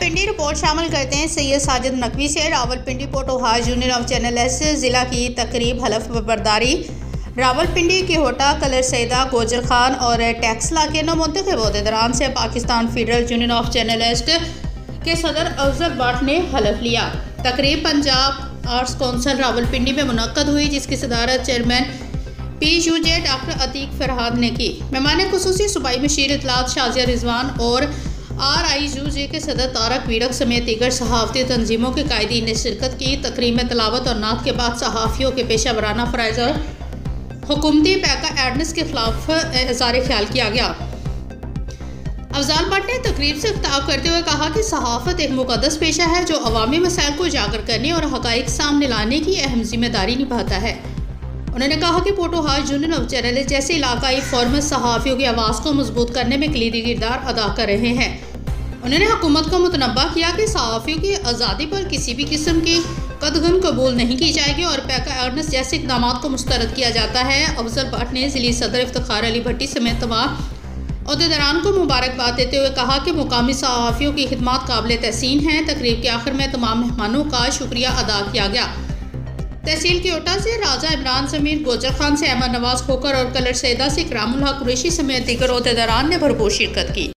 Rawalpindi report शामिल करते हैं सैयद साजिद नकवी से। Rawalpindi Potohar union of journalist जिला की तकरीब हलफ बर्दारी रावलपिंडी की होटा कलर सैदा गोजर खान और टैक्सला के नमुंतखब अहदेदारान से Pakistan federal union of journalist के सदर अफजल भट्ट ने हलफ लिया। तकरीब पंजाब आर्ट्स कौंसिल रावलपिंडी में मुनक्कद हुई, जिसकी सदारत chairman PUJ doctor Atiq Farhad ने की। मेहमान खुसूसी सूबाई मशीर इतलात शाजिया रिजवान और RIUJ के सदर तारक वीरक समेत दीगर सहाफ़ती तंजीमों के कायदीन ने शिरकत की। तकरीब में तलावत और नात के बाद सहाफ़ियों के पेशा वराना फ़राइज़ और हुकूमती पैका एडनेस के खिलाफ इज़हार ख्याल किया गया। अफजल भट्ट ने तकरीब से खिताब करते हुए कहा कि सहाफ़त एक मुक़द्दस पेशा है जो अवामी मसाइल को उजागर करने और हक़ाइक़ सामने लाने की अहम जिम्मेदारी निभाता है। उन्होंने कहा कि पोटोहार यूनियन ऑफ जर्नलिस्ट जैसे इलाकाई फॉर्मल सहाफ़ियों की आवाज़ को मजबूत करने में कलीदी किरदार अदा कर रहे हैं। उन्होंने हुकूमत को मुतनब्बा किया कि सहाफ़ियों की आज़ादी पर किसी भी किस्म की कदगन कबूल नहीं की जाएगी और पैका एडनेस जैसे इक़दाम को मुस्तरद किया जाता है। अफजल भट्ट ने ज़िली सदर इफ्तिखार अली भट्टी समेत तमाम अहदेदारान को मुबारकबाद देते हुए कहा कि मुकामी सहाफ़ियों की खिदमत काबिल तहसीन हैं। तकरीब के आखिर में तमाम मेहमानों का शुक्रिया अदा किया गया। तहसील कोटा से राजा इमरान ज़मीर, गोजर खान से अहमद नवाज खोकर और कलर सैदा से इकरामुल हक कुरैशी समेत दीगर अहदेदारान ने भरपूर शिरकत की।